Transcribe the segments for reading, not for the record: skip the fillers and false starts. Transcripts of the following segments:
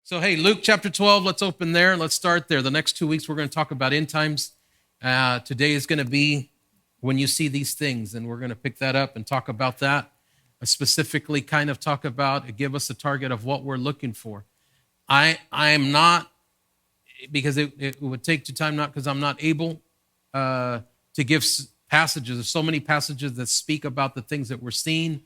So, hey, Luke chapter 12, let's open there. Let's start there. The next 2 weeks, we're going to talk about end times. Today is going to be when you see these things, and we're going to pick that up and talk about that. Specifically kind of talk about, give us a target of what we're looking for. I am not, because it would take time, not because I'm not able to give passages. There's so many passages that speak about the things that we're seeing.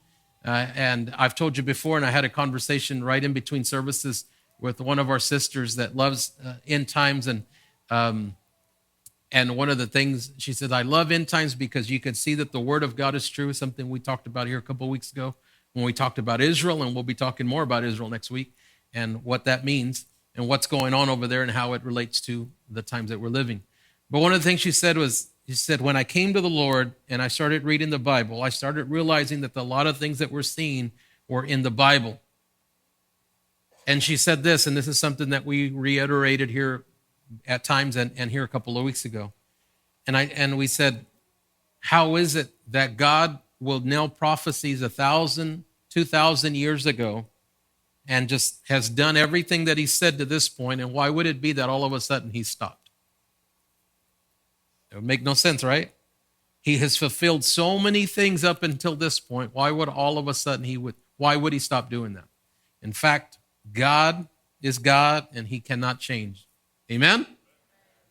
And I've told you before, and I had a conversation right in between services with one of our sisters that loves end times, and one of the things she said, I love end times because you can see that the word of God is true, something we talked about here a couple of weeks ago when we talked about Israel, and we'll be talking more about Israel next week and what that means and what's going on over there and how it relates to the times that we're living. But one of the things she said was, she said, when I came to the Lord and I started reading the Bible, I started realizing that a lot of things that we're seeing were in the Bible. And she said this, and this is something that we reiterated here at times and here a couple of weeks ago. And we said, how is it that God will nail prophecies 1,000, 2,000 years ago and just has done everything that he said to this point, and why would it be that all of a sudden he stopped? It would make no sense, right? He has fulfilled so many things up until this point. Why would all of a sudden why would he stop doing that? In fact, God is God, and he cannot change. Amen?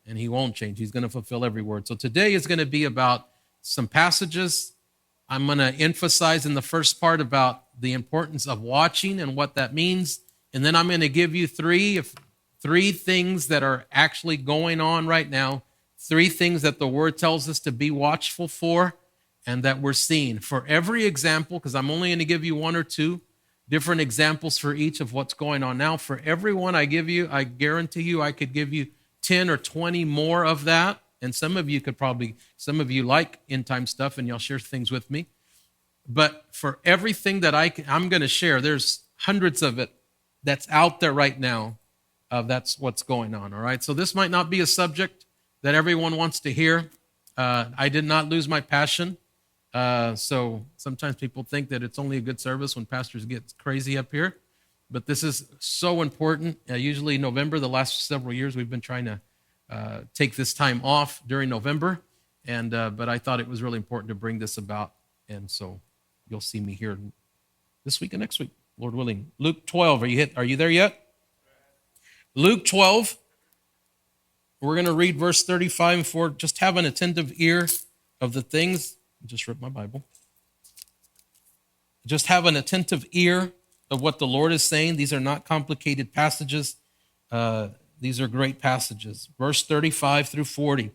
And he won't change. He's going to fulfill every word. So today is going to be about some passages. I'm going to emphasize in the first part about the importance of watching and what that means. And then I'm going to give you three things that are actually going on right now, 3 things that the word tells us to be watchful for and that we're seeing. For every example, because I'm only going to give you 1 or 2 different examples for each of what's going on now. For every one I give you, I guarantee you I could give you 10 or 20 more of that. And some of you like end time stuff and y'all share things with me. But for everything that I'm going to share, there's hundreds of it that's out there right now. That's what's going on, all right? So this might not be a subject that everyone wants to hear. I did not lose my passion. So sometimes people think that it's only a good service when pastors get crazy up here. But this is so important. Usually November, the last several years, we've been trying to take this time off during November. But I thought it was really important to bring this about. And so you'll see me here this week and next week, Lord willing. Luke 12, are you there yet? Luke 12, we're going to read verse 35 and 4. Just have an attentive ear of the things. I just ripped my Bible. Just have an attentive ear of what the Lord is saying. These are not complicated passages. These are great passages. Verse 35 through 40.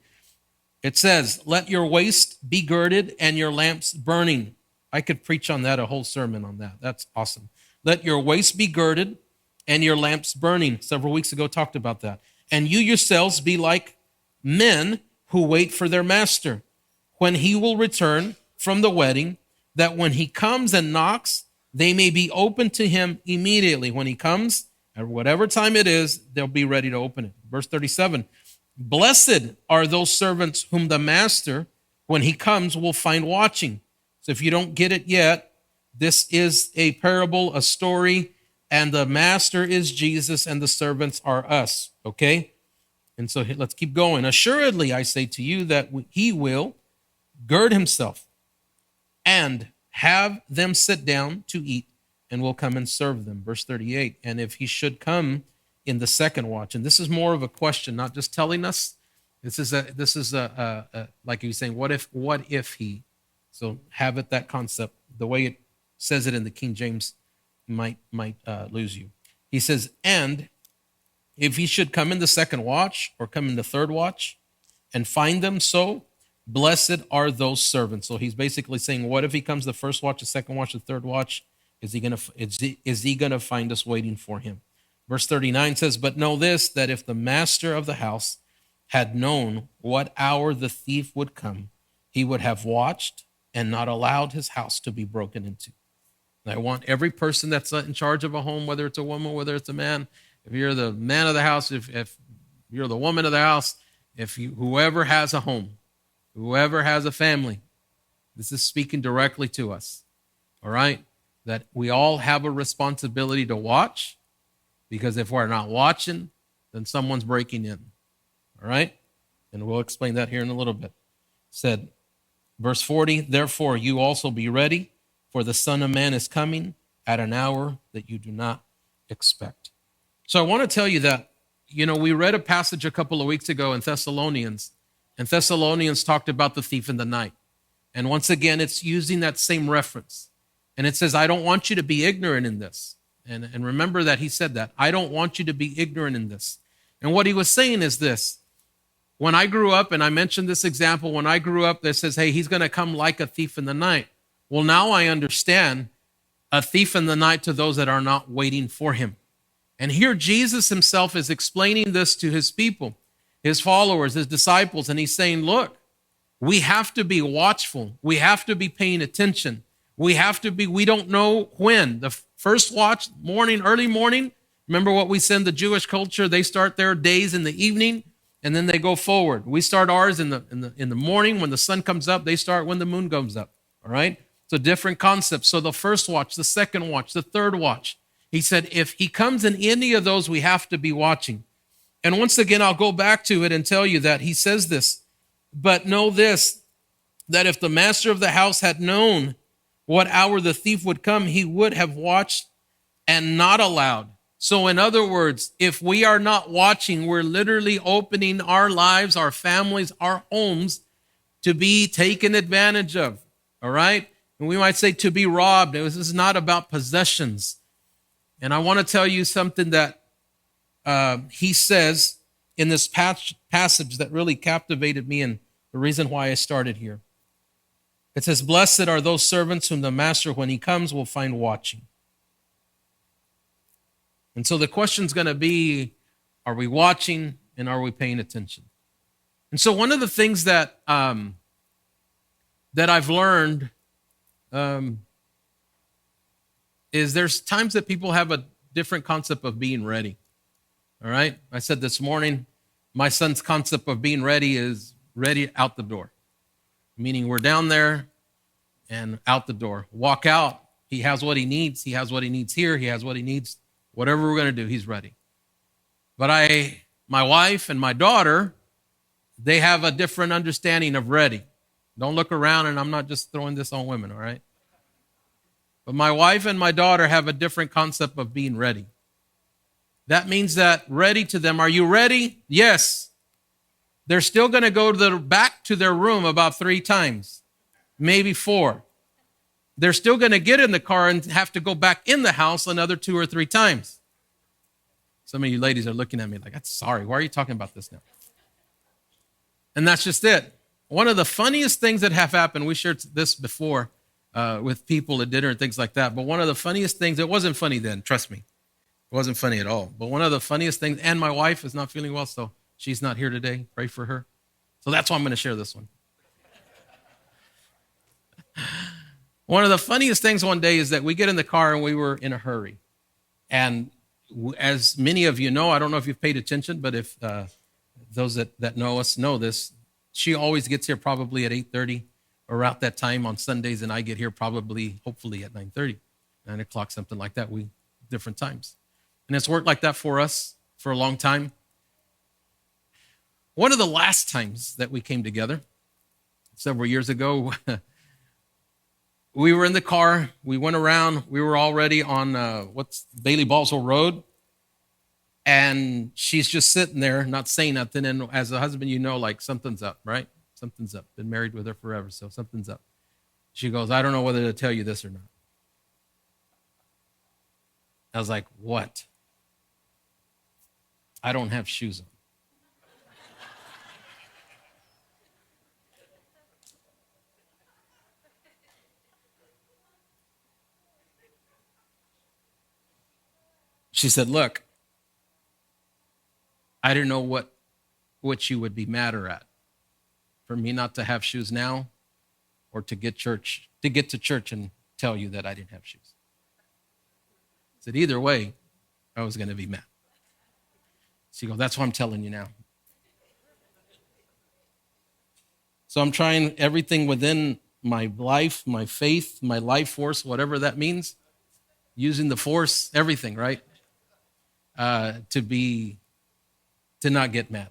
It says, let your waist be girded and your lamps burning. I could preach on that, a whole sermon on that. That's awesome. Let your waist be girded and your lamps burning. Several weeks ago talked about that. And you yourselves be like men who wait for their master when he will return from the wedding, that when he comes and knocks, they may be open to him immediately. When he comes, at whatever time it is, they'll be ready to open it. Verse 37, blessed are those servants whom the master, when he comes, will find watching. So if you don't get it yet, this is a parable, a story, and the master is Jesus and the servants are us, okay? And so let's keep going. Assuredly, I say to you that he will gird himself and have them sit down to eat, and will come and serve them. Verse 38, and if he should come in the second watch, and this is more of a question, not just telling us. This is like he was saying, what if he? So have it, that concept, the way it says it in the King James might lose you. He says, and if he should come in the second watch or come in the third watch and find them so, blessed are those servants. So he's basically saying, what if he comes the first watch, the second watch, the third watch? Is he gonna find us waiting for him? Verse 39 says, but know this, that if the master of the house had known what hour the thief would come, he would have watched and not allowed his house to be broken into. And I want every person that's in charge of a home, whether it's a woman, whether it's a man, if you're the man of the house, if you're the woman of the house, whoever has a home, whoever has a family, this is speaking directly to us, all right? That we all have a responsibility to watch, Because if we're not watching, then someone's breaking in. All right? And we'll explain that here in a little bit. Said, verse 40, therefore you also be ready, for the Son of Man is coming at an hour that you do not expect. So I want to tell you that, we read a passage a couple of weeks ago in Thessalonians, and Thessalonians talked about the thief in the night. And once again, it's using that same reference. And it says, I don't want you to be ignorant in this. And remember that he said that. I don't want you to be ignorant in this. And what he was saying is this. When I grew up, and I mentioned this example, when I grew up, that says, hey, he's going to come like a thief in the night. Well, now I understand a thief in the night to those that are not waiting for him. And here Jesus himself is explaining this to his people, his followers, his disciples, and he's saying, look, we have to be watchful. We have to be paying attention. We don't know when. The first watch, early morning, remember what we said in the Jewish culture, they start their days in the evening, and then they go forward. We start ours in the morning when the sun comes up. They start when the moon comes up, all right? It's a different concept. So the first watch, the second watch, the third watch. He said, if he comes in any of those, we have to be watching. And once again, I'll go back to it and tell you that he says this, but know this, that if the master of the house had known what hour the thief would come, he would have watched and not allowed. So in other words, if we are not watching, we're literally opening our lives, our families, our homes to be taken advantage of, all right? And we might say to be robbed. This is not about possessions. And I want to tell you something that he says in this passage that really captivated me and the reason why I started here. It says, blessed are those servants whom the master, when he comes, will find watching. And so the question's going to be, are we watching and are we paying attention? And so one of the things that that I've learned is there's times that people have a different concept of being ready. All right? I said this morning, my son's concept of being ready is ready out the door. Meaning we're down there and out the door. Walk out. He has what he needs. He has what he needs here. He has what he needs. Whatever we're going to do, he's ready. But my wife and my daughter, they have a different understanding of ready. Don't look around, and I'm not just throwing this on women, all right? But my wife and my daughter have a different concept of being ready. That means that ready to them, are you ready? Yes. They're still going to go back to their room about 3 times, maybe 4. They're still going to get in the car and have to go back in the house another 2 or 3 times. Some of you ladies are looking at me like, I'm sorry, why are you talking about this now? And that's just it. One of the funniest things that have happened, we shared this before with people at dinner and things like that, but one of the funniest things, it wasn't funny then, trust me. It wasn't funny at all. But one of the funniest things, and my wife is not feeling well, so she's not here today. Pray for her. So that's why I'm going to share this one. One of the funniest things one day is that we get in the car and we were in a hurry. And as many of you know, I don't know if you've paid attention, but if those that know us know this, she always gets here probably at 8:30 or around that time on Sundays, and I get here probably, hopefully at 9:30, 9 o'clock, something like that. We different times. And it's worked like that for us for a long time. One of the last times that we came together, several years ago, we were in the car. We went around. We were already on Bailey Ballsville Road. And she's just sitting there, not saying nothing. And as a husband, you know, like something's up, right? Something's up. Been married with her forever, so something's up. She goes, I don't know whether to tell you this or not. I was like, what? I don't have shoes on. She said, look, I didn't know what you would be madder at. For me not to have shoes now, or to get to church and tell you that I didn't have shoes. I said, either way, I was going to be mad. She goes, that's what I'm telling you now. So I'm trying everything within my life, my faith, my life force, whatever that means, using the force, everything, right? to not get mad.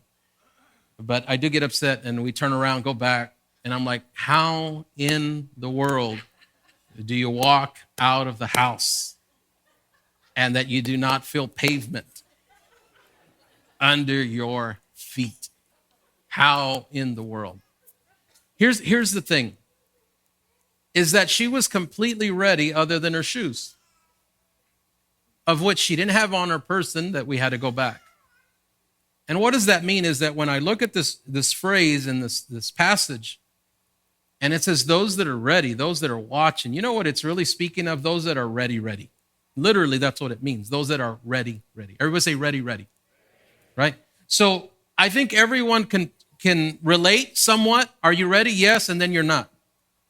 But I do get upset, and we turn around, go back, and I'm like, how in the world do you walk out of the house and that you do not feel pavement under your feet? How in the world? Here's the thing, is that she was completely ready other than her shoes, of which she didn't have on her person, that we had to go back. And what does that mean is that when I look at this phrase in this passage, and it says those that are ready, those that are watching, you know what it's really speaking of? Those that are ready, ready. Literally, that's what it means. Those that are ready, ready. Everybody say ready, ready. Right? So I think everyone can relate somewhat. Are you ready? Yes, and then you're not.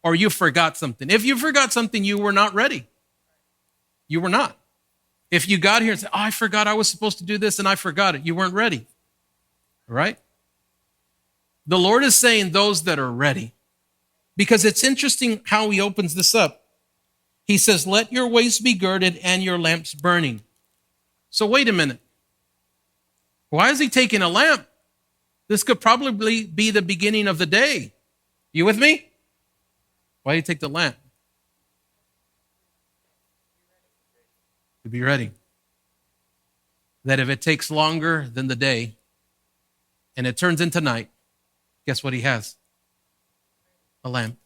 Or you forgot something. If you forgot something, you were not ready. You were not. If you got here and said, oh, I forgot I was supposed to do this and I forgot it, you weren't ready. All right? The Lord is saying those that are ready. Because it's interesting how he opens this up. He says, let your waist be girded and your lamps burning. So wait a minute. Why is he taking a lamp? This could probably be the beginning of the day. You with me? Why do you take the lamp? To be ready. That if it takes longer than the day and it turns into night, guess what he has? A lamp.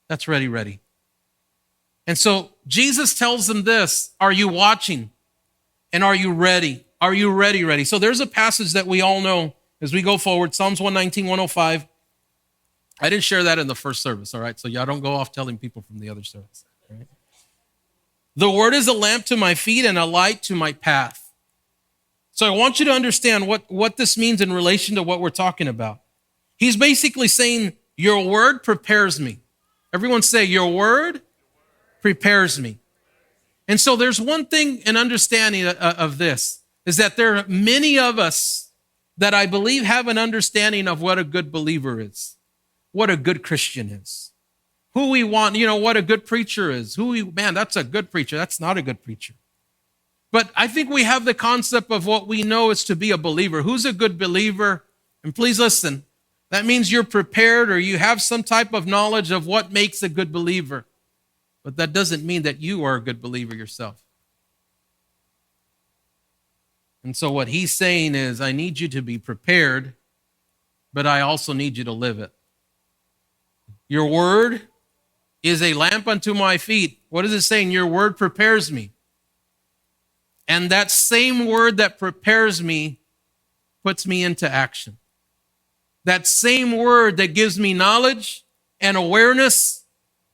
That's ready, ready. And so Jesus tells them this, are you watching? And are you ready? Are you ready, ready? So there's a passage that we all know as we go forward, Psalms 119, 105. I didn't share that in the first service, all right? So y'all don't go off telling people from the other service. All right? The word is a lamp to my feet and a light to my path. So I want you to understand what this means in relation to what we're talking about. He's basically saying, your word prepares me. Everyone say, your word prepares me. And so there's one thing in understanding of this, is that there are many of us that I believe have an understanding of what a good believer is, what a good Christian is, who we want, what a good preacher is, man, that's a good preacher. That's not a good preacher. But I think we have the concept of what we know is to be a believer. Who's a good believer? And please listen, that means you're prepared or you have some type of knowledge of what makes a good believer. But that doesn't mean that you are a good believer yourself. And so what he's saying is, I need you to be prepared, but I also need you to live it. Your word is a lamp unto my feet. What is it saying? Your word prepares me. And that same word that prepares me puts me into action. That same word that gives me knowledge and awareness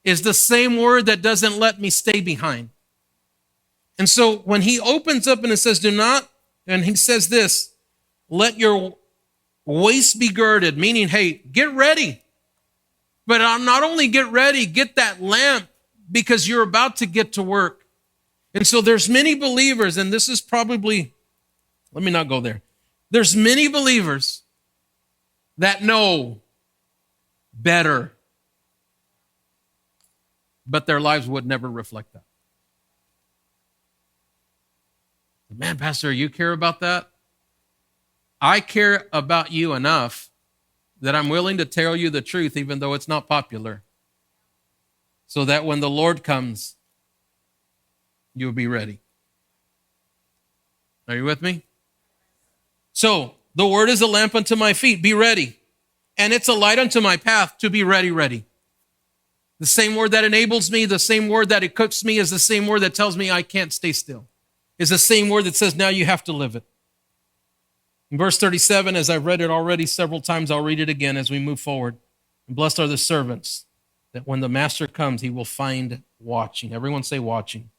is the same word that doesn't let me stay behind. And so when he opens up and it says, do not, and he says this, let your waist be girded, meaning, hey, get ready. But not only get ready, get that lamp because you're about to get to work. And so there's many believers, and this is probably, let me not go there. There's many believers that know better, but their lives would never reflect that. Man, Pastor, you care about that? I care about you enough that I'm willing to tell you the truth, even though it's not popular, so that when the Lord comes, you'll be ready. Are you with me? So, the word is a lamp unto my feet, be ready. And it's a light unto my path, to be ready, ready. The same word that enables me, the same word that equips me is the same word that tells me I can't stay still. Is the same word that says now you have to live it. In verse 37, as I've read it already several times, I'll read it again as we move forward. And blessed are the servants that when the master comes, he will find watching. Everyone say watching.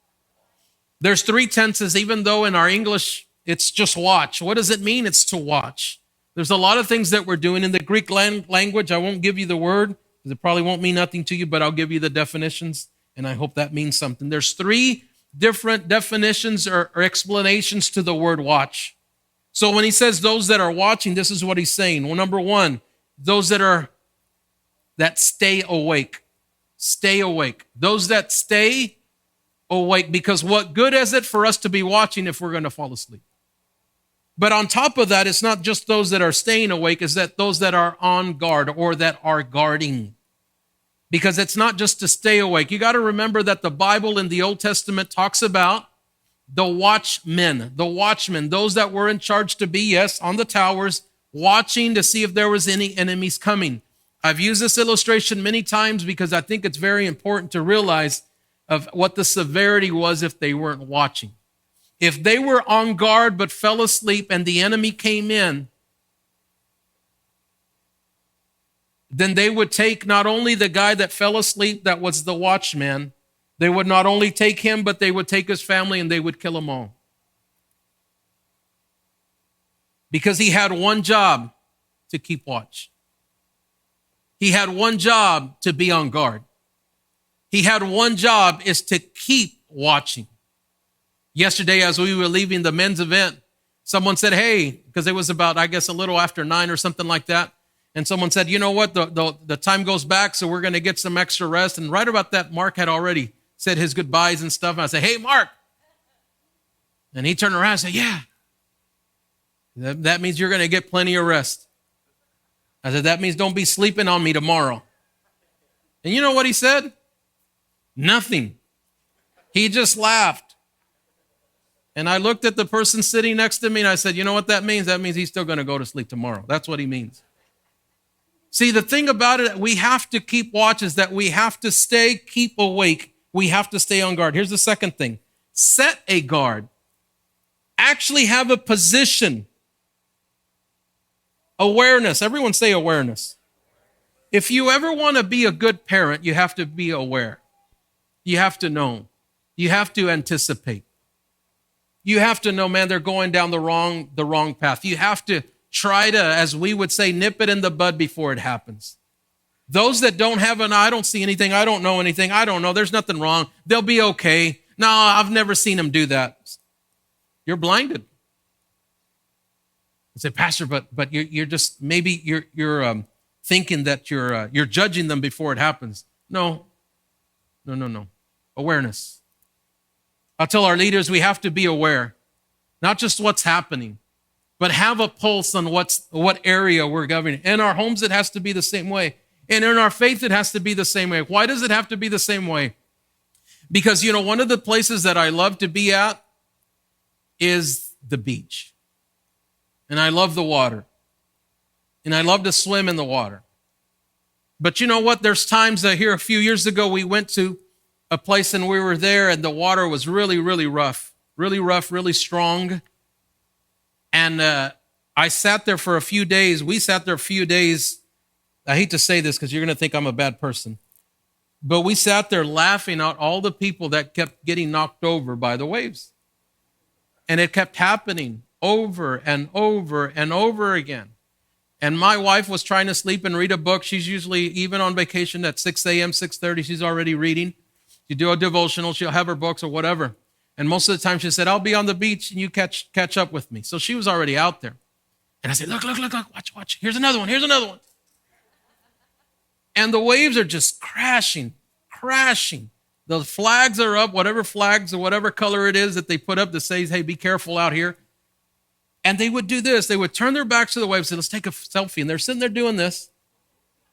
There's three tenses, even though in our English, it's just watch. What does it mean? It's to watch. There's a lot of things that we're doing in the Greek language. I won't give you the word because it probably won't mean nothing to you, but I'll give you the definitions, and I hope that means something. There's three different definitions or explanations to the word watch. So when he says those that are watching, this is what he's saying. Well, number one, those that stay awake. Stay awake. Those that stay awake, because what good is it for us to be watching if we're going to fall asleep? But on top of that, it's not just those that are staying awake, it's that those that are on guard or that are guarding. Because it's not just to stay awake. You got to remember that the Bible in the Old Testament talks about the watchmen, those that were in charge to be, yes, on the towers, watching to see if there was any enemies coming. I've used this illustration many times because I think it's very important to realize of what the severity was if they weren't watching. If they were on guard but fell asleep and the enemy came in, then they would take not only the guy that fell asleep, that was the watchman, they would not only take him, but they would take his family and they would kill them all. Because he had one job, to keep watch. He had one job, to be on guard. He had one job, is to keep watching. Yesterday, as we were leaving the men's event, someone said, hey, because it was about, I guess, a little after 9 or something like that. And someone said, you know what, the time goes back, so we're going to get some extra rest. And right about that, Mark had already said his goodbyes and stuff. And I said, hey, Mark. And he turned around and said, yeah. That means you're going to get plenty of rest. I said, that means don't be sleeping on me tomorrow. And you know what he said? Nothing. He just laughed. And I looked at the person sitting next to me and I said, you know what that means? That means he's still going to go to sleep tomorrow. That's what he means. See, the thing about it, we have to keep watch, is that we have to keep awake. We have to stay on guard. Here's the second thing. Set a guard. Actually have a position. Awareness. Everyone say awareness. If you ever want to be a good parent, you have to be aware. You have to know. You have to anticipate. You have to know, man, they're going down the wrong path. You have to try to, as we would say, nip it in the bud before it happens. Those that don't have an eye, I don't see anything, I don't know anything, I don't know, there's nothing wrong, they'll be okay. No, I've never seen them do that. You're blinded. I say, Pastor, but you're just, maybe you're thinking that you're judging them before it happens. No. Awareness. I'll tell our leaders we have to be aware, not just what's happening, but have a pulse on what area we're governing. In our homes, it has to be the same way. And in our faith, it has to be the same way. Why does it have to be the same way? Because, one of the places that I love to be at is the beach. And I love the water. And I love to swim in the water. But you know what? There's times that here a few years ago, we went to a place and we were there and the water was really, really rough, really strong. And I sat there for a few days. We sat there a few days. I hate to say this because you're going to think I'm a bad person. But we sat there laughing at all the people that kept getting knocked over by the waves. And it kept happening over and over and over again. And my wife was trying to sleep and read a book. She's usually, even on vacation at 6 a.m., 6:30, she's already reading. You do a devotional, she'll have her books or whatever. And most of the time she said, I'll be on the beach and you catch up with me. So she was already out there. And I said, look, watch. Here's another one. And the waves are just crashing. The flags are up, whatever flags or whatever color it is that they put up that says, hey, be careful out here. And they would do this. They would turn their backs to the waves and say, let's take a selfie. And they're sitting there doing this.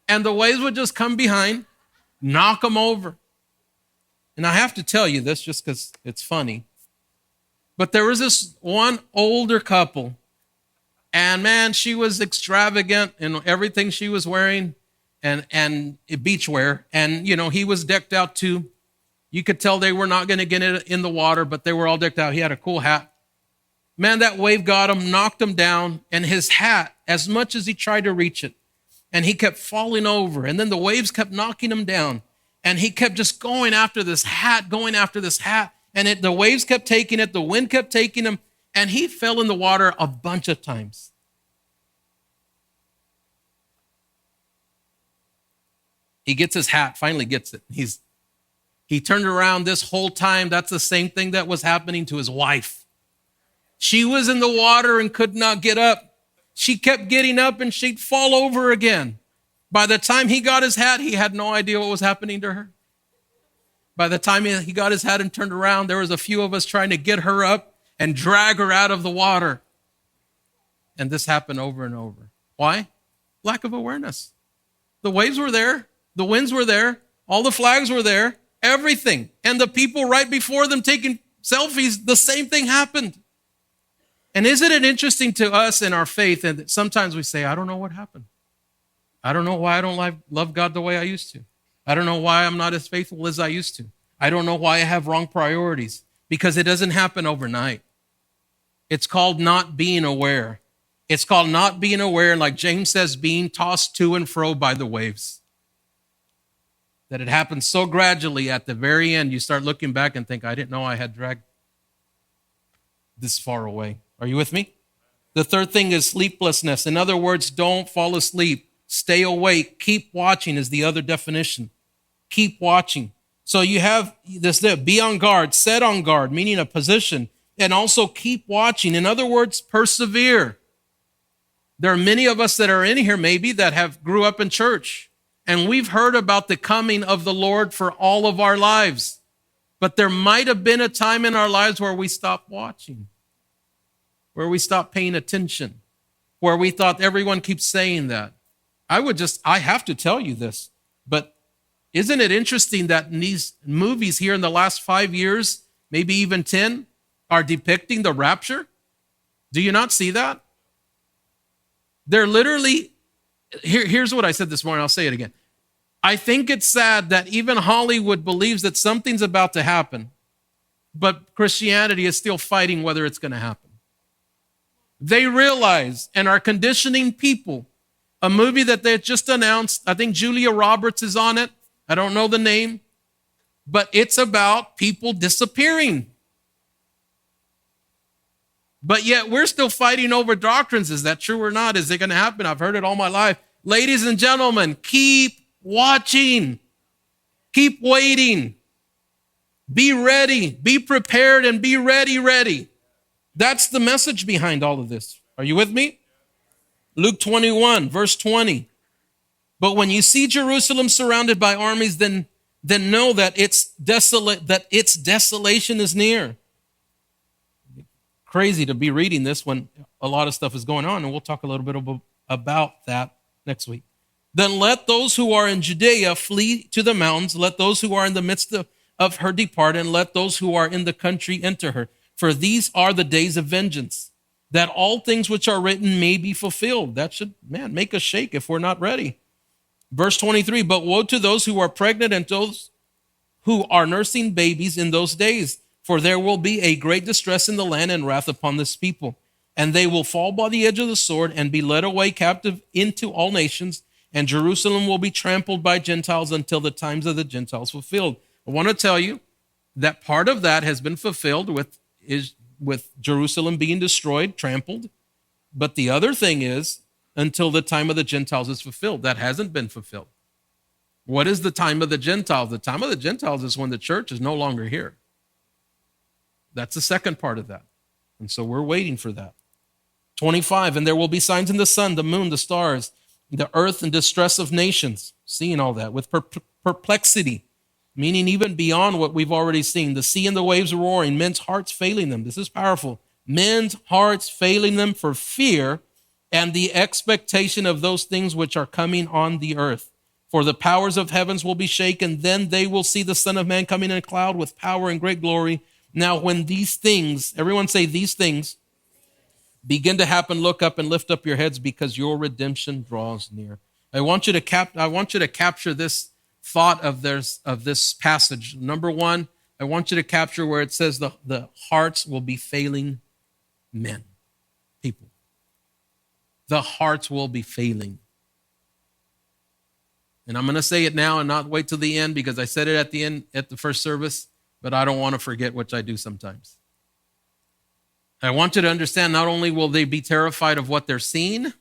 And the waves would just come behind, knock them over. And I have to tell you this just because it's funny. But there was this one older couple. And man, she was extravagant in everything she was wearing and beachwear. And, he was decked out too. You could tell they were not going to get in the water, but they were all decked out. He had a cool hat. Man, that wave got him, knocked him down. And his hat, as much as he tried to reach it, and he kept falling over. And then the waves kept knocking him down. And he kept just going after this hat. And the waves kept taking it. The wind kept taking him. And he fell in the water a bunch of times. He gets his hat, finally gets it. He turned around this whole time. That's the same thing that was happening to his wife. She was in the water and could not get up. She kept getting up and she'd fall over again. By the time he got his hat, he had no idea what was happening to her. By the time he got his head and turned around, there was a few of us trying to get her up and drag her out of the water. And this happened over and over. Why? Lack of awareness. The waves were there. The winds were there. All the flags were there. Everything. And the people right before them taking selfies, the same thing happened. And isn't it interesting to us in our faith that sometimes we say, I don't know what happened. I don't know why I don't love God the way I used to. I don't know why I'm not as faithful as I used to. I don't know why I have wrong priorities. Because it doesn't happen overnight. It's called not being aware. It's called not being aware, like James says, being tossed to and fro by the waves. That it happens so gradually at the very end, you start looking back and think, I didn't know I had dragged this far away. Are you with me? The third thing is sleeplessness. In other words, don't fall asleep. Stay awake. Keep watching is the other definition. Keep watching. So you have this there, be on guard, set on guard, meaning a position, and also keep watching. In other words, persevere. There are many of us that are in here maybe that have grew up in church, and we've heard about the coming of the Lord for all of our lives. But there might have been a time in our lives where we stopped watching, where we stopped paying attention, where we thought everyone keeps saying that. I have to tell you this, but isn't it interesting that in these movies here in the last 5 years, maybe even 10, are depicting the rapture? Do you not see that? They're literally, here's what I said this morning, I'll say it again. I think it's sad that even Hollywood believes that something's about to happen, but Christianity is still fighting whether it's going to happen. They realize and are conditioning people. A movie that they just announced, I think Julia Roberts is on it. I don't know the name, but it's about people disappearing. But yet we're still fighting over doctrines. Is that true or not? Is it going to happen? I've heard it all my life. Ladies and gentlemen, keep watching. Keep waiting. Be ready. Be prepared and be ready. That's the message behind all of this. Are you with me? Luke 21, verse 20. But when you see Jerusalem surrounded by armies, then know that its desolation is near. Crazy to be reading this when a lot of stuff is going on, and we'll talk a little bit about that next week. Then let those who are in Judea flee to the mountains. Let those who are in the midst of her depart, and let those who are in the country enter her. For these are the days of vengeance, that all things which are written may be fulfilled. That should, make us shake if we're not ready. Verse 23, but woe to those who are pregnant and those who are nursing babies in those days, for there will be a great distress in the land and wrath upon this people. And they will fall by the edge of the sword and be led away captive into all nations, and Jerusalem will be trampled by Gentiles until the times of the Gentiles fulfilled. I want to tell you that part of that has been fulfilled with Jerusalem being destroyed, trampled. But the other thing is, until the time of the Gentiles is fulfilled. That hasn't been fulfilled. What is the time of the Gentiles? The time of the Gentiles is when the church is no longer here. That's the second part of that. And so we're waiting for that. 25, and there will be signs in the sun, the moon, the stars, the earth, and distress of nations. Seeing all that with perplexity, meaning even beyond what we've already seen. The sea and the waves roaring, men's hearts failing them. This is powerful. Men's hearts failing them for fear and the expectation of those things which are coming on the earth. For the powers of heavens will be shaken. Then they will see the Son of Man coming in a cloud with power and great glory. Now, when these things, everyone say these things, begin to happen, look up and lift up your heads because your redemption draws near. I want you to capture this thought of this passage. Number one, I want you to capture where it says the hearts will be failing men, people. The hearts will be failing. And I'm going to say it now and not wait till the end because I said it at the end, at the first service, but I don't want to forget, which I do sometimes. I want you to understand not only will they be terrified of what they're seeing,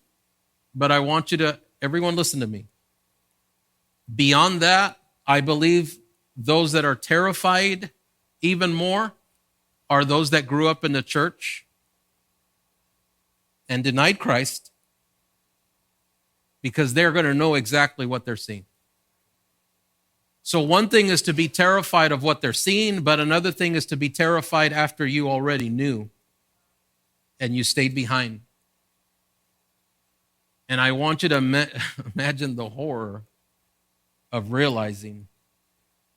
but I want you to, everyone listen to me. Beyond that, I believe those that are terrified even more are those that grew up in the church and denied Christ, because they're going to know exactly what they're seeing. So one thing is to be terrified of what they're seeing, but another thing is to be terrified after you already knew and you stayed behind. And I want you to imagine the horror of realizing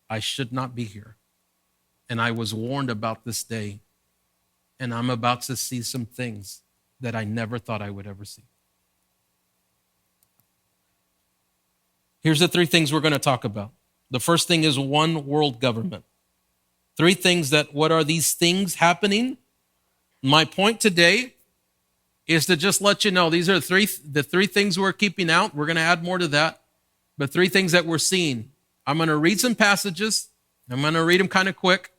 I should not be here. And I was warned about this day. And I'm about to see some things that I never thought I would ever see. Here's the three things we're going to talk about. The first thing is one world government. Three things what are these things happening? My point today is to just let you know, these are the three things we're keeping out. We're going to add more to that, but three things that we're seeing. I'm going to read some passages. I'm going to read them kind of quick,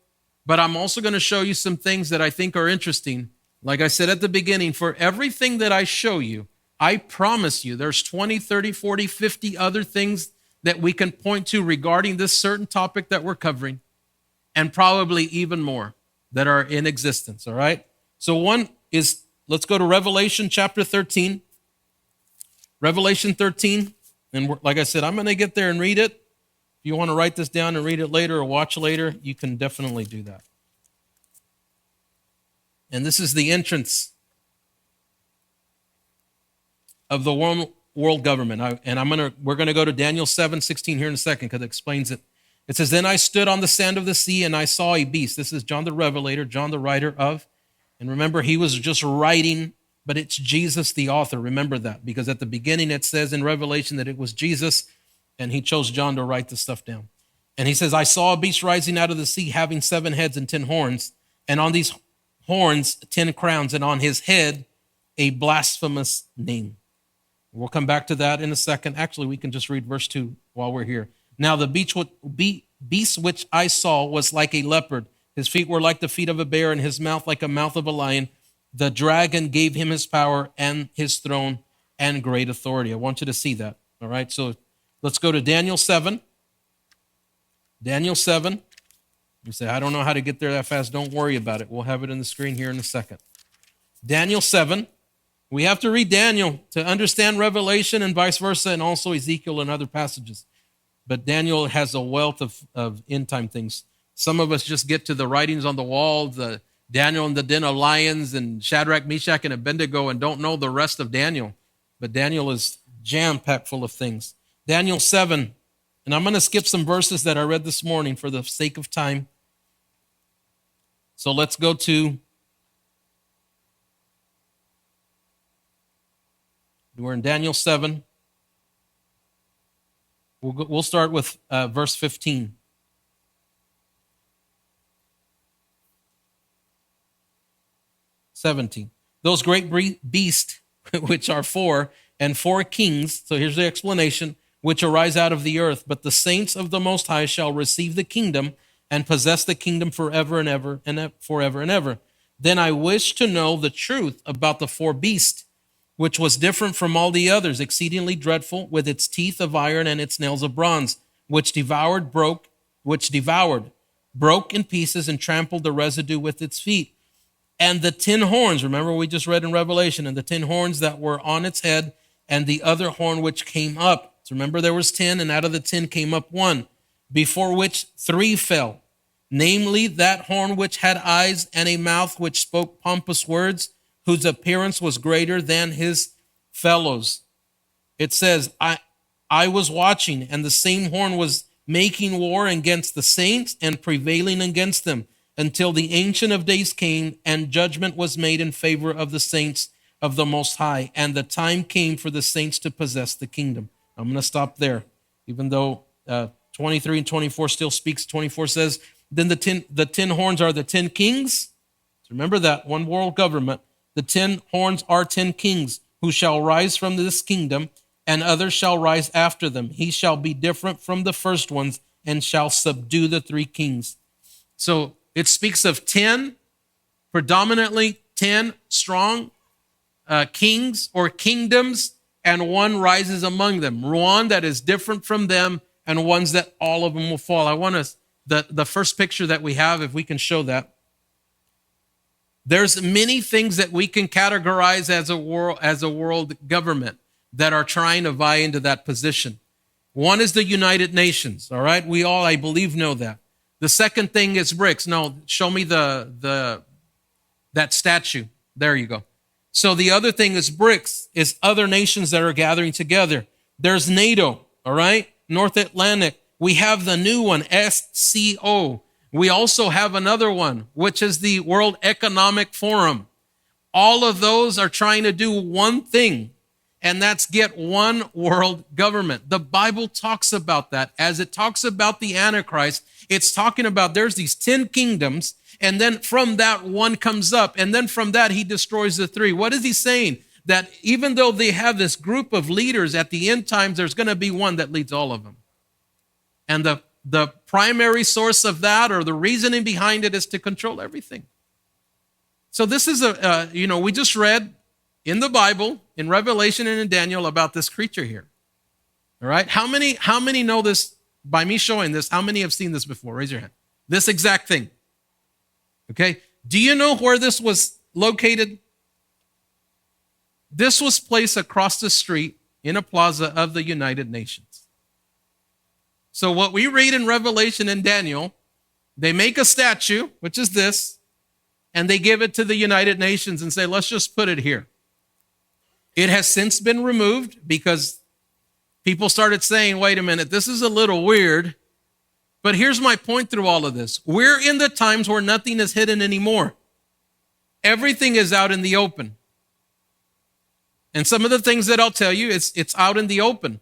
but I'm also going to show you some things that I think are interesting. Like I said at the beginning, for everything that I show you, I promise you there's 20, 30, 40, 50 other things that we can point to regarding this certain topic that we're covering, and probably even more that are in existence, all right? So one is, let's go to Revelation chapter 13. Revelation 13, and like I said, I'm going to get there and read it. If you want to write this down and read it later or watch later, you can definitely do that. And this is the entrance of the world government. We're going to go to Daniel 7:16 here in a second because it explains it. It says, "Then I stood on the sand of the sea and I saw a beast." This is John the Revelator, John the writer of. And remember, he was just writing, but it's Jesus the author. Remember that, because at the beginning it says in Revelation that it was Jesus, and he chose John to write this stuff down. And he says, "I saw a beast rising out of the sea, having 7 heads and 10 horns, and on these horns 10 crowns, and on his head a blasphemous name." We'll come back to that in a second. Actually, we can just read verse 2 while we're here. "Now the beast which I saw was like a leopard. His feet were like the feet of a bear, and his mouth like a mouth of a lion. The dragon gave him his power and his throne and great authority." I want you to see that. All right, so let's go to Daniel 7. Daniel 7. You say, "I don't know how to get there that fast." Don't worry about it. We'll have it on the screen here in a second. Daniel 7. We have to read Daniel to understand Revelation and vice versa, and also Ezekiel and other passages. But Daniel has a wealth of end-time things. Some of us just get to the writings on the wall, the Daniel in the den of lions, and Shadrach, Meshach, and Abednego, and don't know the rest of Daniel. But Daniel is jam-packed full of things. Daniel 7, and I'm going to skip some verses that I read this morning for the sake of time. So let's go to, we're in Daniel 7. We'll start with verse 15. "17. Those great beasts, which are 4, and 4 kings," so here's the explanation, "which arise out of the earth, but the saints of the Most High shall receive the kingdom and possess the kingdom forever and ever and forever and ever. Then I wish to know the truth about the 4 beasts, which was different from all the others, exceedingly dreadful, with its teeth of iron and its nails of bronze, which broke in pieces and trampled the residue with its feet. And the 10 horns," remember we just read in Revelation, "and the 10 horns that were on its head, and the other horn which came up." So remember there was 10, and out of the 10 came up one, "before which 3 fell, namely that horn which had eyes and a mouth which spoke pompous words, whose appearance was greater than his fellows." It says, I was watching, and the same horn was making war against the saints and prevailing against them, until the Ancient of Days came, and judgment was made in favor of the saints of the Most High, and the time came for the saints to possess the kingdom. I'm going to stop there, even though 23 and 24 still speaks. 24 says, "Then the 10 horns are the 10 kings." So remember that, one world government. "The 10 horns are 10 kings, who shall rise from this kingdom, and others shall rise after them. He shall be different from the first ones, and shall subdue the 3 kings." So it speaks of 10, predominantly 10 strong kings or kingdoms, and one rises among them. One that is different from them, and ones that all of them will fall. I want us, the first picture that we have, if we can show that. There's many things that we can categorize as a world government that are trying to vie into that position. One is the United Nations, all right? We all, I believe, know that. The second thing is BRICS. No, show me that statue. There you go. So the other thing is BRICS, is other nations that are gathering together. There's NATO, all right? North Atlantic. We have the new one, SCO. We also have another one, which is the World Economic Forum. All of those are trying to do one thing, and that's get one world government. The Bible talks about that. As it talks about the Antichrist, it's talking about there's these 10 kingdoms, and then from that one comes up, and then from that he destroys the three. What is he saying? That even though they have this group of leaders, at the end times, there's going to be one that leads all of them. And the primary source of that, or the reasoning behind it, is to control everything. So this is we just read in the Bible, in Revelation and in Daniel, about this creature here. All right? How many know this by me showing this? How many have seen this before? Raise your hand. This exact thing. Okay? Do you know where this was located? This was placed across the street in a plaza of the United Nations. So what we read in Revelation and Daniel, they make a statue, which is this, and they give it to the United Nations and say, let's just put it here. It has since been removed because people started saying, wait a minute, this is a little weird. But here's my point through all of this. We're in the times where nothing is hidden anymore. Everything is out in the open. And some of the things that I'll tell you, it's out in the open.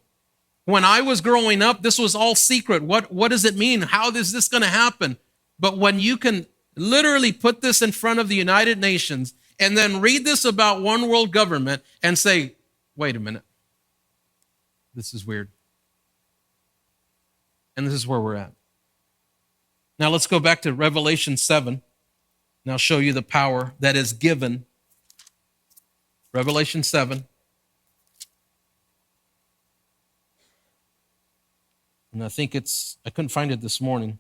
When I was growing up, this was all secret. What does it mean? How is this going to happen? But when you can literally put this in front of the United Nations and then read this about one world government and say, wait a minute, this is weird. And this is where we're at. Now let's go back to Revelation 7, and I'll show you the power that is given. Revelation 7. And I think I couldn't find it this morning.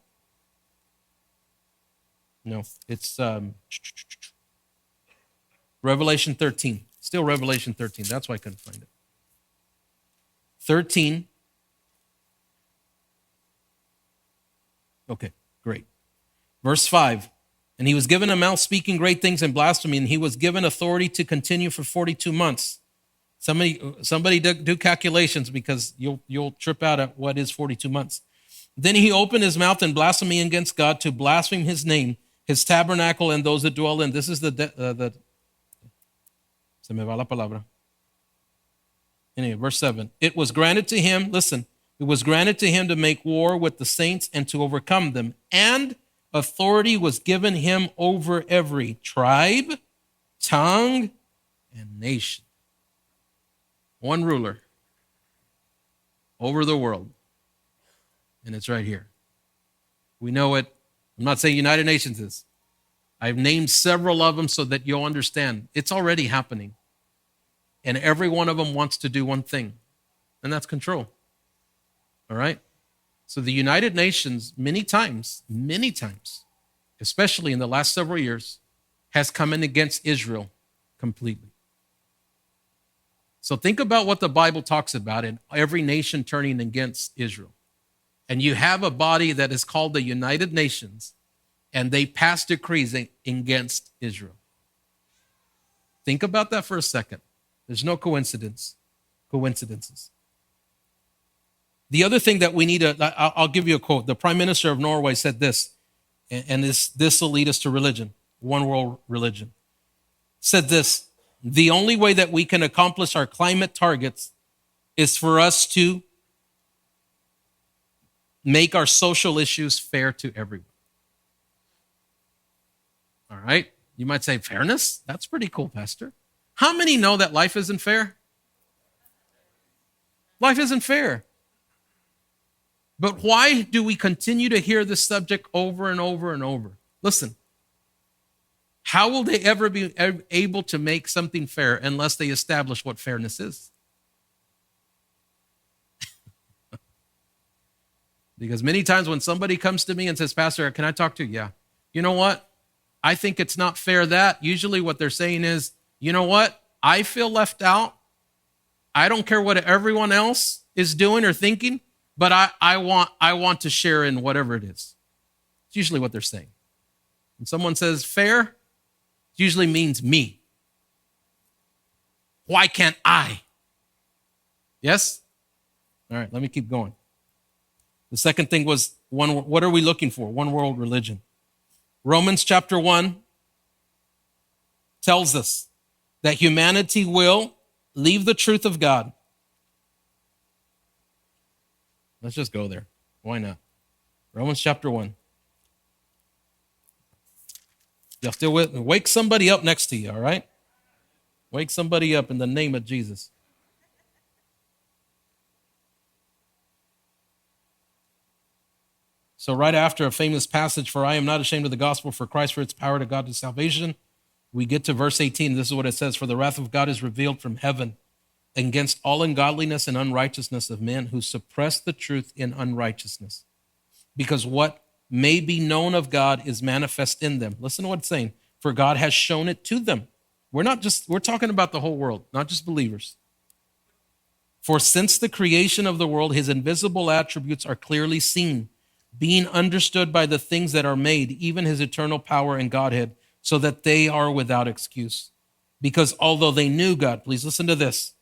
No, it's Revelation 13. Still Revelation 13. That's why I couldn't find it. 13. Okay, great. Verse 5. And he was given a mouth speaking great things and blasphemy, and he was given authority to continue for 42 months. Somebody do calculations, because you'll trip out at what is 42 months. Then he opened his mouth in blasphemy against God, to blaspheme his name, his tabernacle, and those that dwell in. This is se me va la palabra. Anyway, verse 7. It was granted to him, listen, it was granted to him to make war with the saints and to overcome them. And authority was given him over every tribe, tongue, and nation. One ruler over the world. And it's right here. We know it. I'm not saying United Nations is. I've named several of them so that you'll understand. It's already happening. And every one of them wants to do one thing, and that's control. All right? So the United Nations, many times, especially in the last several years, has come in against Israel completely. So think about what the Bible talks about in every nation turning against Israel. And you have a body that is called the United Nations, and they pass decrees against Israel. Think about that for a second. There's no coincidences. The other thing that we need I'll give you a quote. The Prime Minister of Norway said this, and this will lead us to religion, one world religion. Said this: the only way that we can accomplish our climate targets is for us to make our social issues fair to everyone. All right? You might say, fairness? That's pretty cool, Pastor. How many know that life isn't fair? Life isn't fair. But why do we continue to hear this subject over and over and over? Listen, how will they ever be able to make something fair unless they establish what fairness is? Because many times when somebody comes to me and says, Pastor, can I talk to you? Yeah. You know what? I think it's not fair that. Usually what they're saying is, you know what? I feel left out. I don't care what everyone else is doing or thinking. but I want to share in whatever it is. It's usually what they're saying. When someone says fair, it usually means me. Why can't I? Yes? All right, let me keep going. The second thing was, what are we looking for? One world religion. Romans chapter 1 tells us that humanity will leave the truth of God. Let's just go there. Why not? Romans chapter 1. Y'all still with me? Wake somebody up next to you, all right? Wake somebody up in the name of Jesus. So right after a famous passage, for I am not ashamed of the gospel, for Christ for its power to God to salvation, we get to verse 18. This is what it says. For the wrath of God is revealed from heaven against all ungodliness and unrighteousness of men who suppress the truth in unrighteousness. Because what may be known of God is manifest in them. Listen to what it's saying. For God has shown it to them. We're talking about the whole world, not just believers. For since the creation of the world, his invisible attributes are clearly seen, being understood by the things that are made, even his eternal power and Godhead, so that they are without excuse. Because although they knew God, please listen to this,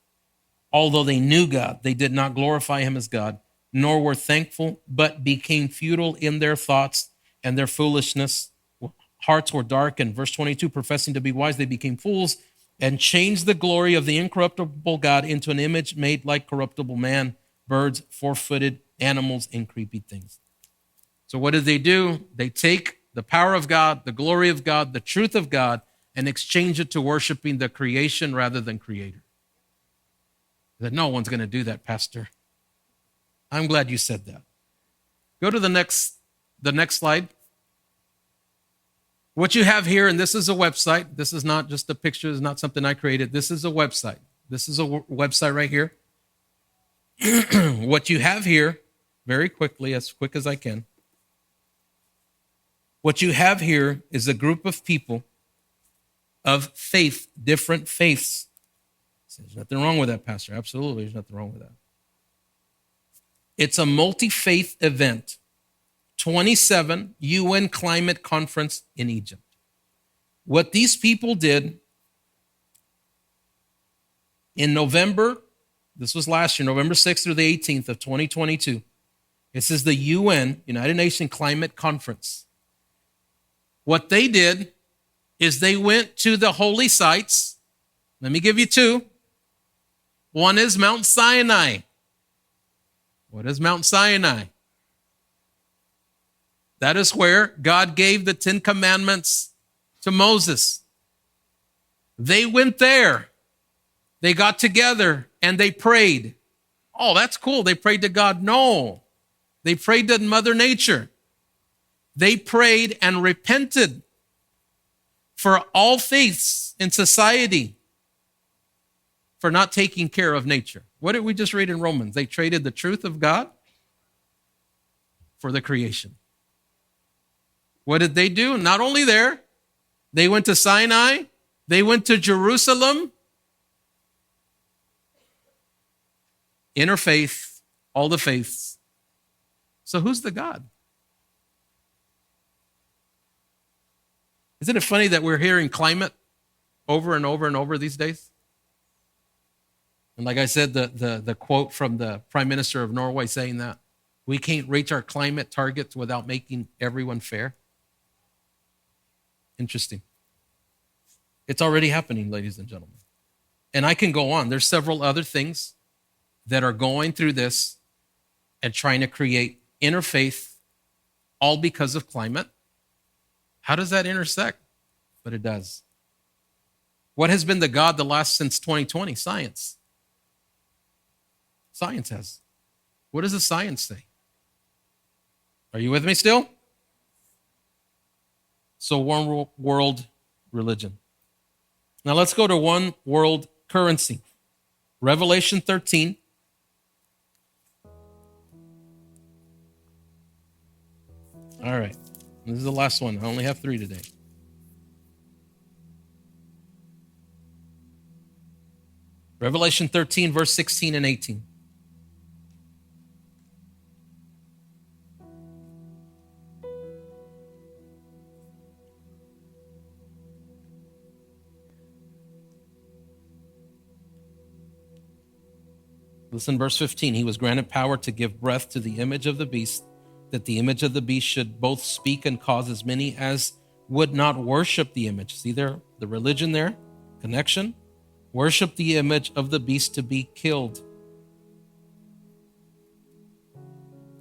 although they knew God, they did not glorify him as God, nor were thankful, but became futile in their thoughts, and their foolishness hearts were dark. And verse 22, professing to be wise, they became fools and changed the glory of the incorruptible God into an image made like corruptible man, birds, four-footed animals, and creepy things. So what did they do? They take the power of God, the glory of God, the truth of God, and exchange it to worshiping the creation rather than creator. That no one's going to do that, Pastor. I'm glad you said that. Go to the next slide. What you have here, and this is a website. This is not just a picture. It's not something I created. This is a website. This is a website right here. What you have here, very quickly, as quick as I can. What you have here is a group of people of faith, different faiths. There's nothing wrong with that, Pastor. Absolutely, there's nothing wrong with that. It's a multi-faith event. 27 UN climate conference in Egypt. What these people did in November, this was last year, November 6th through the 18th of 2022. This is the UN, United Nations Climate Conference. What they did is they went to the holy sites. Let me give you two. One is Mount Sinai. What is Mount Sinai? That is where God gave the 10 Commandments to Moses. They went there. They got together and they prayed. Oh, that's cool. They prayed to God. No. They prayed to Mother Nature. They prayed and repented for all faiths in society for not taking care of nature. What did we just read in Romans? They traded the truth of God for the creation. What did they do? Not only there, they went to Sinai, they went to Jerusalem. Interfaith, all the faiths. So who's the God? Isn't it funny that we're hearing climate over and over and over these days? And like I said, the quote from the Prime Minister of Norway saying that we can't reach our climate targets without making everyone fair. Interesting. It's already happening, ladies and gentlemen. And I can go on. There's several other things that are going through this and trying to create interfaith, all because of climate. How does that intersect? But it does. What has been the God since 2020? Science. Science has. What does the science say? Are you with me still? So one world religion. Now let's go to one world currency. Revelation 13. All right. This is the last one. I only have 3 today. Revelation 13, verse 16 and 18. Listen, verse 15. He was granted power to give breath to the image of the beast, that the image of the beast should both speak and cause as many as would not worship the image. See there, the religion there, connection. Worship the image of the beast to be killed.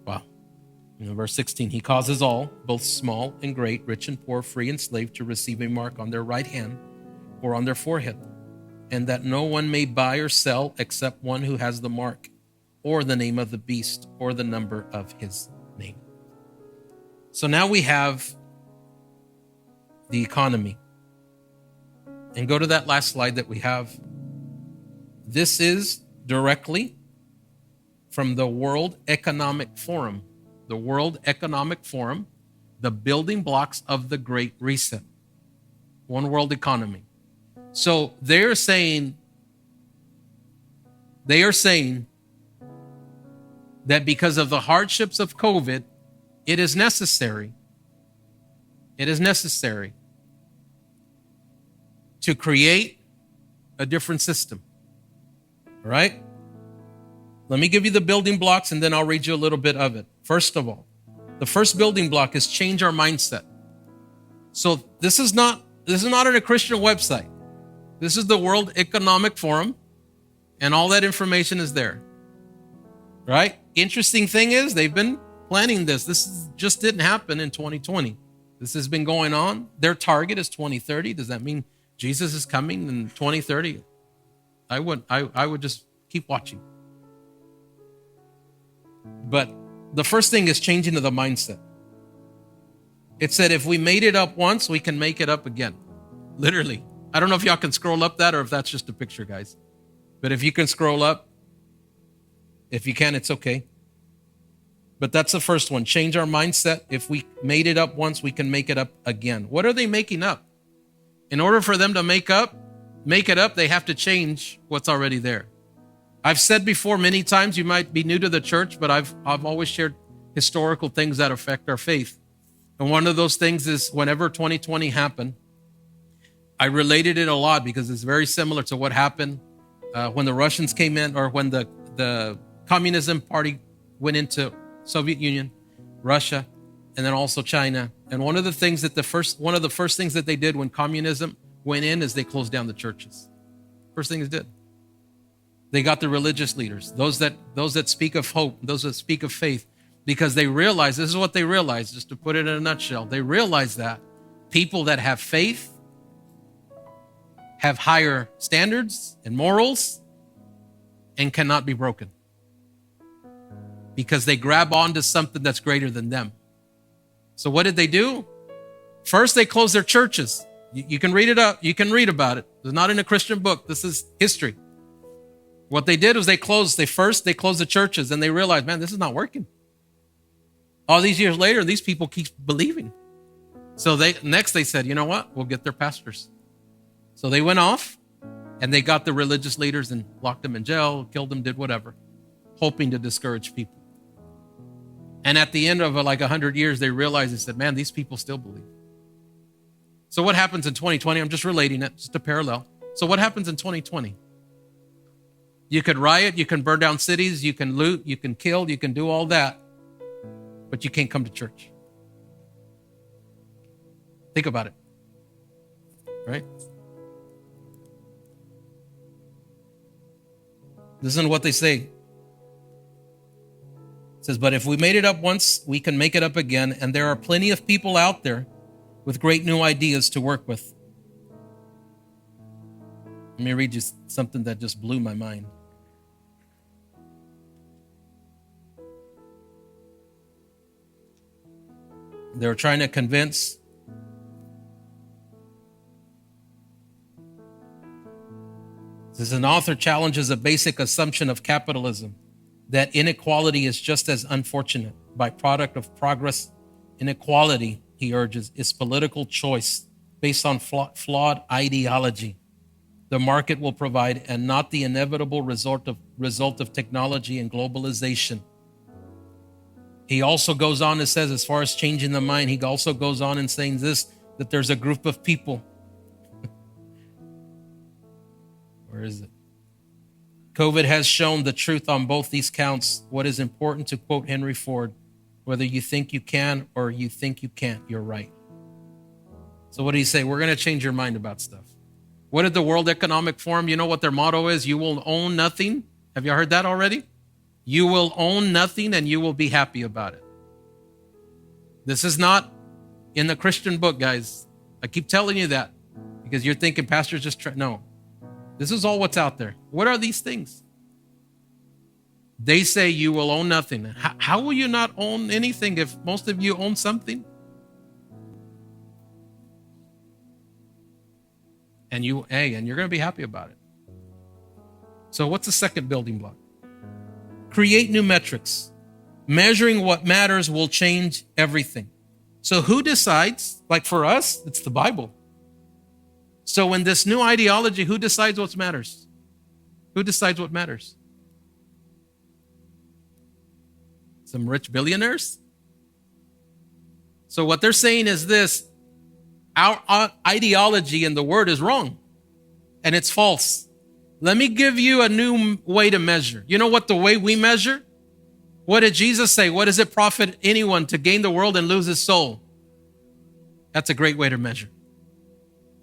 Wow. In verse 16, he causes all, both small and great, rich and poor, free and slave, to receive a mark on their right hand or on their forehead, and that no one may buy or sell except one who has the mark, or the name of the beast, or the number of his name. So now we have the economy. And go to that last slide that we have. This is directly from the World Economic Forum. The World Economic Forum, the building blocks of the Great Reset. One world economy. So they are saying that because of the hardships of COVID, it is necessary to create a different system. All right? Let me give you the building blocks and then I'll read you a little bit of it. First of all, the first building block is change our mindset. So this is not on a Christian website. This is the World Economic Forum, and all that information is there. Right? Interesting thing is they've been planning this. This just didn't happen in 2020. This has been going on. Their target is 2030. Does that mean Jesus is coming in 2030? I would just keep watching. But the first thing is changing to the mindset. It said if we made it up once, we can make it up again. Literally. I don't know if y'all can scroll up that or if that's just a picture, guys. But if you can scroll up, if you can, it's okay. But that's the first one. Change our mindset. If we made it up once, we can make it up again. What are they making up? In order for them to make it up, they have to change what's already there. I've said before many times, you might be new to the church, but I've always shared historical things that affect our faith. And one of those things is whenever 2020 happened, I related it a lot because it's very similar to what happened when the Russians came in, or when the Communism Party went into Soviet Union, Russia, and then also China. And one of the first things that they did when communism went in is they closed down the churches. First thing they did. They got the religious leaders, those that speak of hope, those that speak of faith, because they realized, this is what they realized, just to put it in a nutshell, they realized that people that have faith have higher standards and morals and cannot be broken because they grab onto something that's greater than them. So what did they do? First, they closed their churches. You can read it up. You can read about it. It's not in a Christian book. This is history. What they did was they closed the churches, and they realized, man, this is not working. All these years later, these people keep believing. So they said, you know what? We'll get their pastors. So they went off and they got the religious leaders and locked them in jail, killed them, did whatever, hoping to discourage people. And at the end of 100 years, they realized, they said, man, these people still believe. So what happens in 2020? I'm just relating it, just a parallel. So what happens in 2020? You could riot, you can burn down cities, you can loot, you can kill, you can do all that, but you can't come to church. Think about it, right? Listen to what they say. It says, but if we made it up once, we can make it up again. And there are plenty of people out there with great new ideas to work with. Let me read you something that just blew my mind. They're trying to convince an author challenges a basic assumption of capitalism, that inequality is just as unfortunate. Byproduct of progress, inequality, he urges, is political choice based on flawed ideology. The market will provide, and not the inevitable result of technology and globalization. He also goes on and says, as far as changing the mind, he also goes on and saying this, that there's a group of people. Where is it? COVID has shown the truth on both these counts. What is important, to quote Henry Ford, whether you think you can or you think you can't, you're right. So what do you say? We're going to change your mind about stuff. What did the World Economic Forum, you know what their motto is? You will own nothing. Have you heard that already? You will own nothing and you will be happy about it. This is not in the Christian book, guys. I keep telling you that because you're thinking pastors just no. This is all what's out there. What are these things? They say you will own nothing. How will you not own anything if most of you own something? And you're going to be happy about it. So what's the second building block? Create new metrics. Measuring what matters will change everything. So who decides? Like for us, it's the Bible. So in this new ideology, who decides what matters? Who decides what matters? Some rich billionaires? So what they're saying is this: our ideology in the word is wrong and it's false. Let me give you a new way to measure. You know what the way we measure? What did Jesus say? What does it profit anyone to gain the world and lose his soul? That's a great way to measure.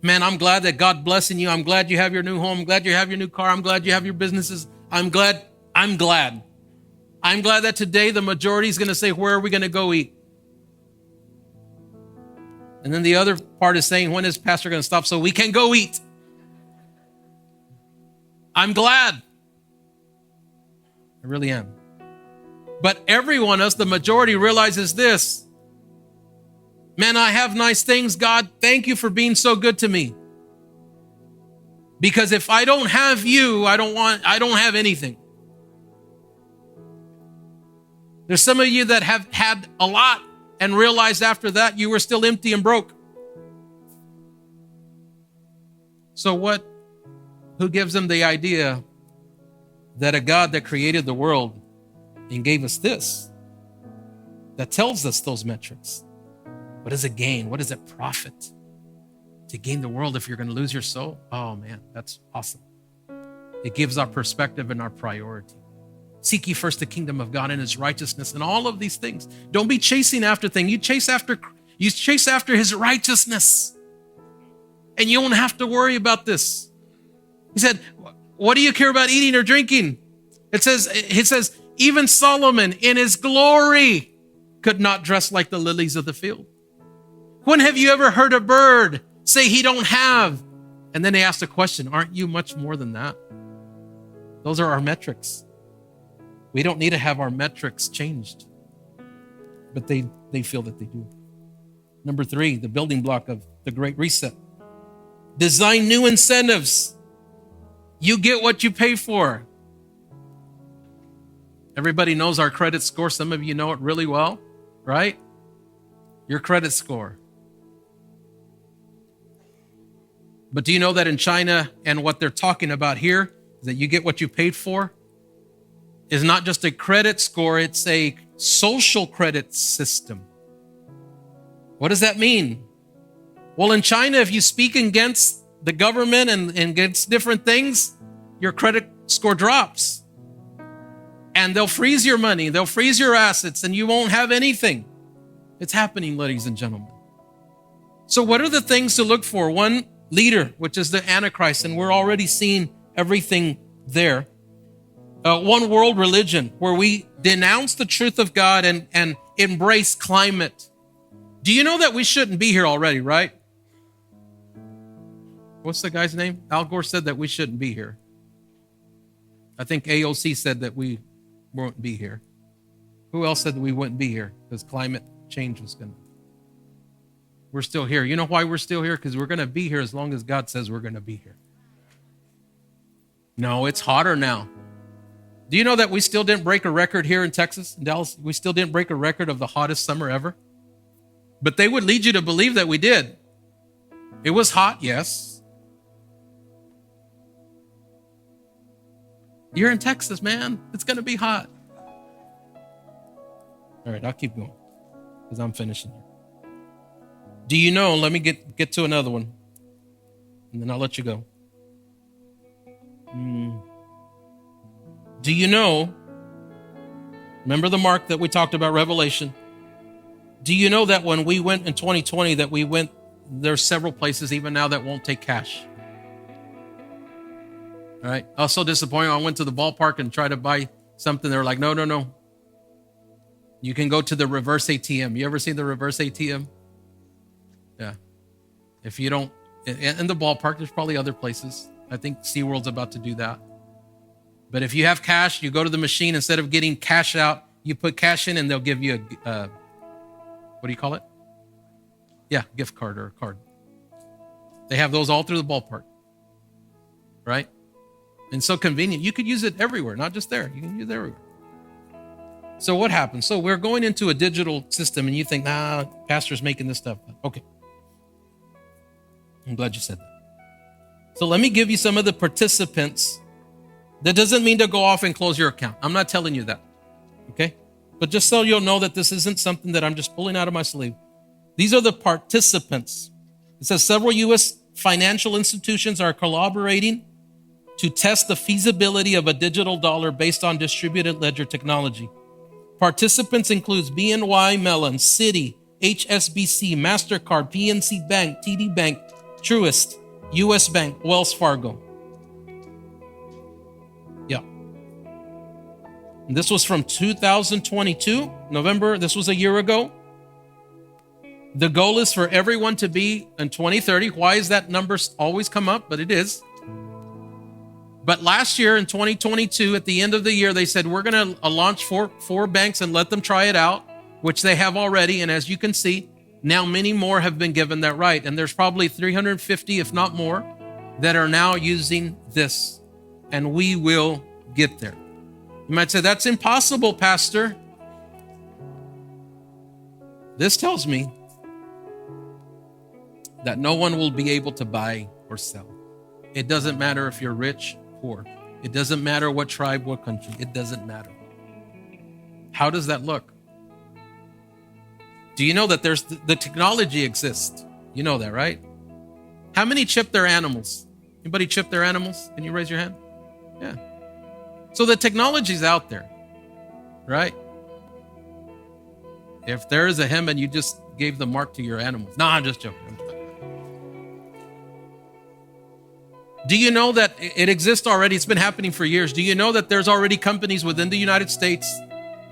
Man, I'm glad that God blessing you. I'm glad you have your new home. I'm glad you have your new car. I'm glad you have your businesses. I'm glad. I'm glad that today the majority is going to say, where are we going to go eat? And then the other part is saying, when is pastor going to stop so we can go eat? I'm glad. I really am. But everyone, us, the majority, realizes this. Man, I have nice things. God, thank you for being so good to me. Because if I don't have you, I don't have anything. There's some of you that have had a lot and realized after that you were still empty and broke. So what? Who gives them the idea that a God that created the world and gave us this, that tells us those metrics? What does it gain? What does it profit to gain the world if you're going to lose your soul? Oh man, that's awesome. It gives our perspective and our priority. Seek ye first the kingdom of God and his righteousness and all of these things. Don't be chasing after things. You chase after his righteousness. And you won't have to worry about this. He said, what do you care about eating or drinking? It says, even Solomon in his glory could not dress like the lilies of the field. When have you ever heard a bird say he don't have? And then they ask the question, aren't you much more than that? Those are our metrics. We don't need to have our metrics changed. But they feel that they do. Number 3, the building block of the Great Reset. Design new incentives. You get what you pay for. Everybody knows our credit score. Some of you know it really well, right? Your credit score. But do you know that in China and what they're talking about here is that you get what you paid for is not just a credit score, it's a social credit system. What does that mean? Well, in China, if you speak against the government and against different things, your credit score drops. And they'll freeze your money, they'll freeze your assets, and you won't have anything. It's happening, ladies and gentlemen. So what are the things to look for? One, leader, which is the Antichrist, and we're already seeing everything there. One world religion, where we denounce the truth of God and embrace climate. Do you know that we shouldn't be here already, right? What's the guy's name? Al Gore said that we shouldn't be here. I think AOC said that we won't be here. Who else said that we wouldn't be here? Because climate change was going to. We're still here. You know why we're still here? Because we're going to be here as long as God says we're going to be here. No, it's hotter now. Do you know that we still didn't break a record here in Texas, in Dallas? We still didn't break a record of the hottest summer ever. But they would lead you to believe that we did. It was hot, yes. You're in Texas, man. It's going to be hot. All right, I'll keep going because I'm finishing here. Do you know, let me get to another one, and then I'll let you go. Do you know, remember the mark that we talked about, Revelation? Do you know that when we went in 2020, there's several places even now that won't take cash? All right. I was so disappointed. I went to the ballpark and tried to buy something. They were like, no. You can go to the reverse ATM. You ever seen the reverse ATM? Yeah. If you don't, in the ballpark, there's probably other places. I think SeaWorld's about to do that. But if you have cash, you go to the machine. Instead of getting cash out, you put cash in and they'll give you a, what do you call it? Yeah, gift card or a card. They have those all through the ballpark, right? And so convenient. You could use it everywhere, not just there. You can use it everywhere. So what happens? So we're going into a digital system and you think, nah, pastor's making this stuff up. Okay. I'm glad you said that. So let me give you some of the participants. That doesn't mean to go off and close your account. I'm not telling you that. Okay? But just so you'll know that this isn't something that I'm just pulling out of my sleeve. These are the participants. It says several U.S. financial institutions are collaborating to test the feasibility of a digital dollar based on distributed ledger technology. Participants includes BNY Mellon, Citi, HSBC, MasterCard, PNC Bank, TD Bank, Truist, US Bank, Wells Fargo. Yeah. And this was from 2022, November. This was a year ago. The goal is for everyone to be in 2030. Why is that number always come up? But it is. But last year in 2022, at the end of the year, they said, we're going to launch four banks and let them try it out, which they have already. And as you can see, now many more have been given that right. And there's probably 350, if not more, that are now using this. And we will get there. You might say, that's impossible, Pastor. This tells me that no one will be able to buy or sell. It doesn't matter if you're rich, poor. It doesn't matter what tribe, what country. It doesn't matter. How does that look? Do you know that there's the technology exists? You know that, right? How many chip their animals? Anybody chip their animals? Can you raise your hand? Yeah. So the technology's out there, right? If there is a him and you just gave the mark to your animals. No, I'm just joking. Do you know that it exists already? It's been happening for years. Do you know that there's already companies within the United States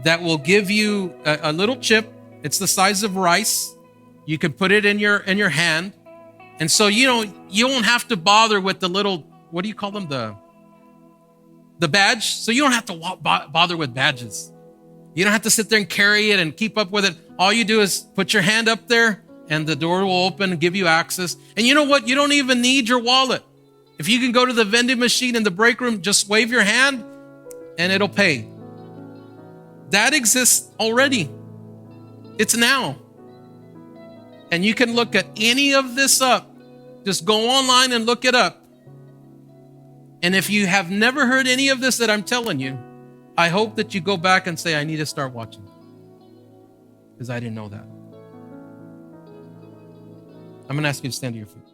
that will give you a little chip? It's the size of rice. You can put it in your hand. And so you won't have to bother with the little, what do you call them? The badge. So you don't have to bother with badges. You don't have to sit there and carry it and keep up with it. All you do is put your hand up there and the door will open and give you access. And you know what? You don't even need your wallet. If you can go to the vending machine in the break room, just wave your hand and it'll pay. That exists already. It's now. And you can look at any of this up. Just go online and look it up. And if you have never heard any of this that I'm telling you, I hope that you go back and say, I need to start watching. Because I didn't know that. I'm going to ask you to stand to your feet.